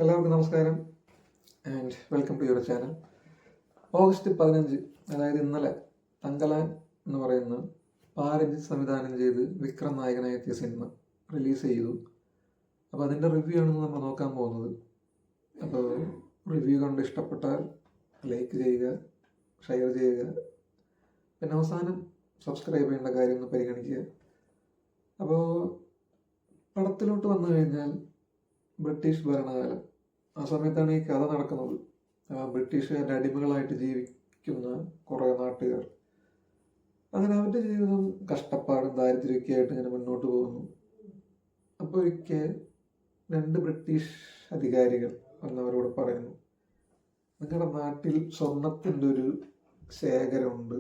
എല്ലാവർക്കും നമസ്കാരം and welcome to your channel. August 15, അതായത് ഇന്നലെ, തങ്കലാൻ എന്ന് പറയുന്ന പാരജിത്ത് സംവിധാനം ചെയ്ത് വിക്രം നായകനായെത്തിയ സിനിമ റിലീസ് ചെയ്തു. അപ്പോൾ അതിൻ്റെ റിവ്യൂ ആണ് നമ്മൾ നോക്കാൻ പോകുന്നത്. അപ്പോൾ റിവ്യൂ കണ്ട് ഇഷ്ടപ്പെട്ടാൽ ലൈക്ക് ചെയ്യുക, ഷെയർ ചെയ്യുക, പിന്നെ അവസാനം സബ്സ്ക്രൈബ് ചെയ്യേണ്ട കാര്യം ഒന്ന് പരിഗണിക്കുക. അപ്പോൾ പടത്തിലോട്ട് വന്നു കഴിഞ്ഞാൽ ബ്രിട്ടീഷ് ഭരണകാലം, ആ സമയത്താണ് ഈ കഥ നടക്കുന്നത്. ബ്രിട്ടീഷുകാരുടെ അടിമകളായിട്ട് ജീവിക്കുന്ന കുറേ നാട്ടുകാർ, അങ്ങനെ അവരുടെ ജീവിതം കഷ്ടപ്പാടും ദാരിദ്ര്യമൊക്കെ ആയിട്ട് ഇങ്ങനെ മുന്നോട്ട് പോകുന്നു. അപ്പോൾ ഒരിക്കൽ 2 ബ്രിട്ടീഷ് അധികാരികൾ വന്നവരോട് പറയുന്നു, നിങ്ങളുടെ നാട്ടിൽ സ്വർണത്തിൻ്റെ ഒരു ശേഖരമുണ്ട്,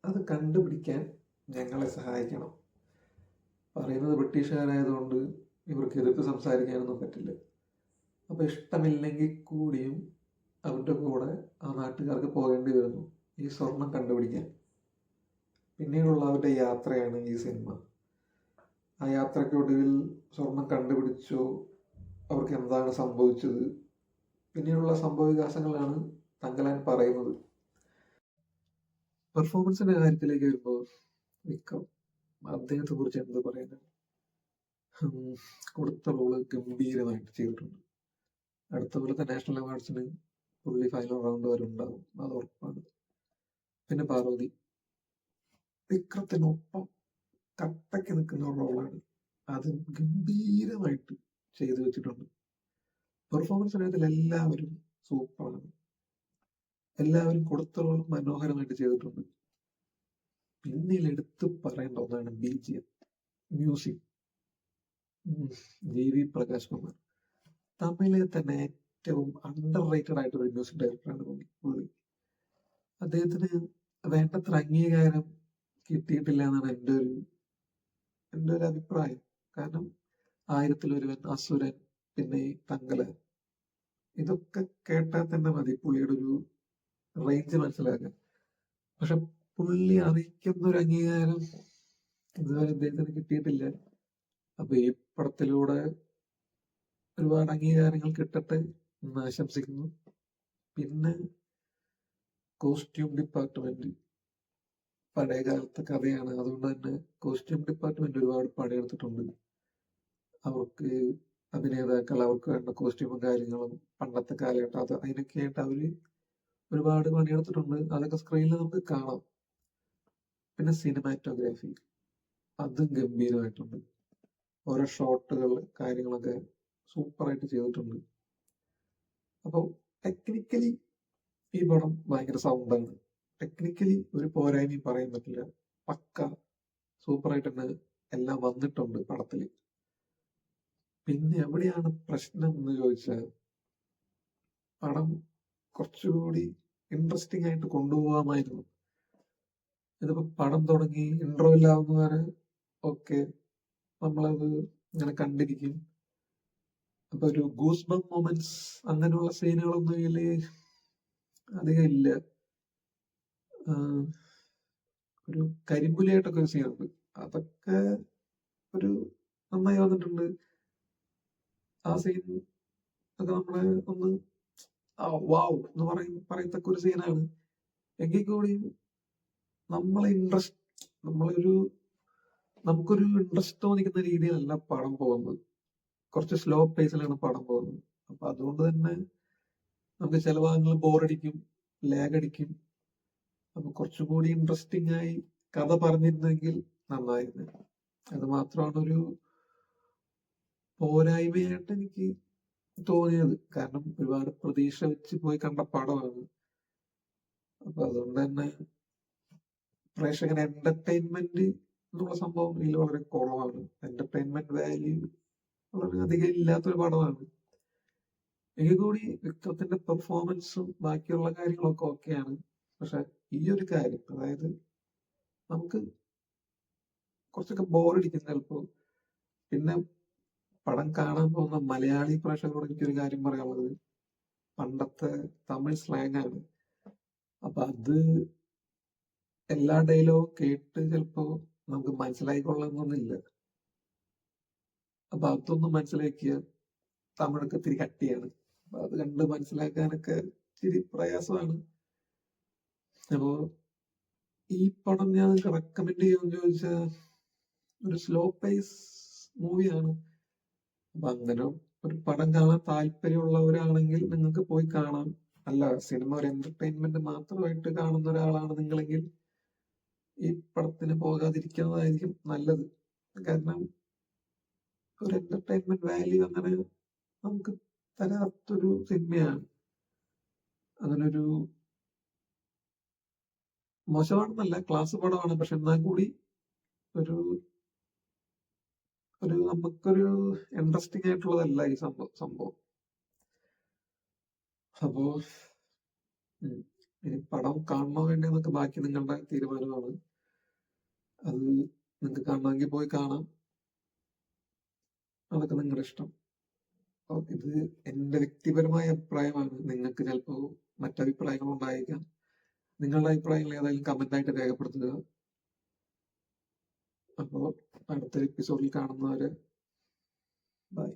അത് കണ്ടുപിടിക്കാൻ ഞങ്ങളെ സഹായിക്കണം. പറയുന്നത് ബ്രിട്ടീഷുകാരായതുകൊണ്ട് ഇവർക്ക് എതിർത്ത് സംസാരിക്കാനൊന്നും പറ്റില്ല. അപ്പോൾ ഇഷ്ടമില്ലെങ്കിൽ കൂടിയും അവരുടെ കൂടെ ആ നാട്ടുകാർക്ക് പോകേണ്ടി വരുന്നു ഈ സ്വർണം കണ്ടുപിടിക്കാൻ. പിന്നീടുള്ള അവരുടെ യാത്രയാണ് ഈ സിനിമ. ആ യാത്രയ്ക്കൊടുവിൽ സ്വർണം കണ്ടുപിടിച്ചോ, അവർക്ക് എന്താണ് സംഭവിച്ചത്, പിന്നീടുള്ള സംഭവവികാസങ്ങളാണ് തങ്കലാൻ പറയുന്നത്. പെർഫോമൻസിന്റെ കാര്യത്തിലേക്ക് വരുമ്പോൾ വിക്രം, അദ്ദേഹത്തെ കുറിച്ച് എന്ത് പറയാനാണ്. കൊടുത്ത റോള് ഗംഭീരമായിട്ട് ചെയ്തിട്ടുണ്ട്. അടുത്ത പോലത്തെ നാഷണൽ അവാർഡ്സിന് പുള്ളി ഫൈനൽ റൗണ്ട് വരെ ഉണ്ടാവും, അത് ഉറപ്പാണ്. പിന്നെ പാർവതി, വിക്രത്തിനൊപ്പം കട്ടയ്ക്ക് നിൽക്കുന്ന റോളാണ്, അത് ഗംഭീരമായിട്ട് ചെയ്തു വെച്ചിട്ടുണ്ട്. പെർഫോമൻസിനകത്തിൽ എല്ലാവരും സൂപ്പറാണ്, എല്ലാവരും കൊടുത്ത റോൾ മനോഹരമായിട്ട് ചെയ്തിട്ടുണ്ട്. പിന്നിൽ എടുത്ത് പറയേണ്ട ഒന്നാണ് BGM, music. JV Prakash Kumar, തമിഴിലെ തന്നെ ഏറ്റവും അണ്ടർ റേറ്റഡ് ആയിട്ടൊരു മ്യൂസിക് ഡയറക്ടറാണ് പുള്ളി. അദ്ദേഹത്തിന് വേണ്ടത്ര അംഗീകാരം കിട്ടിയിട്ടില്ല എന്നാണ് എൻ്റെ ഒരു അഭിപ്രായം. കാരണം 1000-ലൊരുവൻ, അസുരൻ, പിന്നെ ഈ തങ്കലാൻ, ഇതൊക്കെ കേട്ടാൽ തന്നെ മതി പുള്ളിയുടെ ഒരു റേഞ്ച് മനസ്സിലാക്കാൻ. പക്ഷെ പുള്ളി അറിയിക്കുന്ന ഒരു അംഗീകാരം ഇതുവരെ അദ്ദേഹത്തിന് കിട്ടിയിട്ടില്ല. അപ്പൊ ഈ പടത്തിലൂടെ ഒരുപാട് അംഗീകാരങ്ങൾ കിട്ടട്ടെ എന്ന് ആശംസിക്കുന്നു. പിന്നെ കോസ്റ്റ്യൂം ഡിപ്പാർട്ട്മെന്റ് പഴയ കാലത്തെ കഥയാണ്, അതുകൊണ്ട് തന്നെ കോസ്റ്റ്യൂം ഡിപ്പാർട്ട്മെന്റ് ഒരുപാട് പണിയെടുത്തിട്ടുണ്ട്. അവർക്ക് അഭിനേതാക്കൾ, അവർക്ക് വേണ്ട കോസ്റ്റ്യൂമും കാര്യങ്ങളും പണ്ടത്തെ കാലഘട്ടം, അത് അതിനൊക്കെ ആയിട്ട് അവര് ഒരുപാട് പണിയെടുത്തിട്ടുണ്ട്. അതൊക്കെ സ്ക്രീനിൽ നമുക്ക് കാണാം. പിന്നെ സിനിമാറ്റോഗ്രാഫി, അതും ഗംഭീരമായിട്ടുണ്ട്. ഓരോ ഷോട്ടുകൾ, കാര്യങ്ങളൊക്കെ സൂപ്പറായിട്ട് ചെയ്തിട്ടുണ്ട്. അപ്പോൾ ടെക്നിക്കലി ഈ പടം ഭയങ്കര സൗണ്ടാണ്. ടെക്നിക്കലി ഒരു പോരായ്മയും പറയാൻ പറ്റില്ല, പക്ക സൂപ്പറായിട്ട് തന്നെ എല്ലാം വന്നിട്ടുണ്ട് പടത്തിൽ. പിന്നെ എവിടെയാണ് പ്രശ്നം എന്ന് ചോദിച്ചാൽ, പടം കുറച്ചുകൂടി ഇൻട്രസ്റ്റിംഗ് ആയിട്ട് കൊണ്ടുപോകാമായിരുന്നു. ഇതിപ്പോ പടം തുടങ്ങി ഇൻട്രോയിലാവുന്ന വരെ ഓക്കെ, നമ്മളത് ഇങ്ങനെ കണ്ടിരിക്കും. അപ്പൊ ഒരു ഗൂസ് ബംപ് മൊമെന്റ്സ്, അങ്ങനെയുള്ള സീനുകളൊന്നും ഇതില് അധികം ഇല്ല. ഒരു കരിമ്പുലിയായിട്ടൊക്കെ ഒരു സീനുണ്ട്, അതൊക്കെ ഒരു നന്നായി വന്നിട്ടുണ്ട്. ആ സീൻ ഒക്കെ നമ്മളെ ഒന്ന് വാവ് എന്ന് പറയത്തക്ക ഒരു സീനാണ്. എങ്കിൽ കൂടിയും നമുക്കൊരു ഇൻട്രസ്റ്റ് തോന്നിക്കുന്ന രീതിയിലല്ല പടം പോകുന്നത്. കുറച്ച് സ്ലോ പേസിലാണ് പടം പോകുന്നത്. അപ്പൊ അതുകൊണ്ട് തന്നെ നമുക്ക് ചില ഭാഗങ്ങൾ ബോറടിക്കും, ലാഗ് അടിക്കും. അപ്പൊ കുറച്ചുകൂടി ഇൻട്രസ്റ്റിംഗ് ആയി കഥ പറഞ്ഞിരുന്നെങ്കിൽ നന്നായിരുന്നു. അത് മാത്രമാണ് ഒരു പോരായ്മയായിട്ട് എനിക്ക് തോന്നിയത്. കാരണം ഒരുപാട് പ്രതീക്ഷ വെച്ച് പോയി കണ്ട പടമാണ്. അപ്പൊ അതുകൊണ്ട് തന്നെ പ്രേക്ഷകന് എന്റർടൈൻമെന്റ് എന്നുള്ള സംഭവം ഇതിൽ വളരെ കുറവാണ്. എന്റർടൈൻമെന്റ് വാല്യൂ വളരെ അധികം ഇല്ലാത്തൊരു പടമാണ്. എങ്കിൽ കൂടി വിക്രത്തിന്റെ പെർഫോമൻസും ബാക്കിയുള്ള കാര്യങ്ങളൊക്കെ ഓക്കെയാണ്. പക്ഷെ ഈ ഒരു കാര്യം, അതായത് നമുക്ക് കുറച്ചൊക്കെ ബോറടിക്കും ചിലപ്പോൾ. പിന്നെ പടം കാണാൻ പോകുന്ന മലയാളി പ്രേക്ഷകരോട് എനിക്കൊരു കാര്യം പറയാനുള്ളത്, പണ്ടത്തെ തമിഴ് സ്ലാങ് ആണ്. അപ്പൊ അത് എല്ലാ ഡയലോഗും കേട്ട് ചിലപ്പോ നമുക്ക് മനസ്സിലായിക്കൊള്ളണമെന്നൊന്നുമില്ല. അപ്പൊ അതൊന്നും മനസ്സിലാക്കിയ തമിഴൊക്കെ ഇത്തിരി കട്ടിയാണ്. അപ്പൊ അത് കണ്ട് മനസ്സിലാക്കാനൊക്കെ ഇച്ചിരി പ്രയാസമാണ്. അപ്പോ ഈ പടം ഞാൻ നിങ്ങൾക്ക് റെക്കമെൻഡ് ചെയ്യുമെന്ന് ചോദിച്ചാൽ ഒരു സ്ലോ പേസ് മൂവിയാണ്. അപ്പൊ അങ്ങനെ ഒരു പടം കാണാൻ താല്പര്യമുള്ളവരാണെങ്കിൽ നിങ്ങൾക്ക് പോയി കാണാം. അല്ല, സിനിമ ഒരു എന്റർടൈൻമെന്റ് മാത്രമായിട്ട് കാണുന്ന ഒരാളാണ് നിങ്ങളെങ്കിൽ ഈ പടത്തിന് പോകാതിരിക്കുന്നതായിരിക്കും നല്ലത്. കാരണം ഒരു എന്റർടൈൻമെന്റ് വാല്യൂ അങ്ങനെ നമുക്ക് തരാത്തൊരു സിനിമയാണ്. അങ്ങനൊരു മോശമാണെന്നല്ല, ക്ലാസ് പടമാണ്. പക്ഷെ എന്നാൽ കൂടി ഒരു നമുക്കൊരു ഇൻട്രസ്റ്റിംഗ് ആയിട്ടുള്ളതല്ല ഈ സംഭവം. അപ്പോ ഇനി പടം കാണണോ വേണ്ടെന്നൊക്കെ ബാക്കി നിങ്ങളുടെ തീരുമാനമാണ്. അത് നിങ്ങൾക്ക് കാണണമെങ്കിൽ പോയി കാണാം, അതൊക്കെ നിങ്ങളുടെ ഇഷ്ടം. അപ്പോൾ ഇത് എൻ്റെ വ്യക്തിപരമായ അഭിപ്രായമാണ്. നിങ്ങൾക്ക് ചിലപ്പോൾ മറ്റഭിപ്രായങ്ങൾ ഉണ്ടായേക്കാം. നിങ്ങളുടെ അഭിപ്രായങ്ങൾ ഏതായാലും കമന്റായിട്ട് രേഖപ്പെടുത്തുക. അപ്പോൾ അടുത്തൊരു എപ്പിസോഡിൽ കാണുന്നവരെ ബൈ.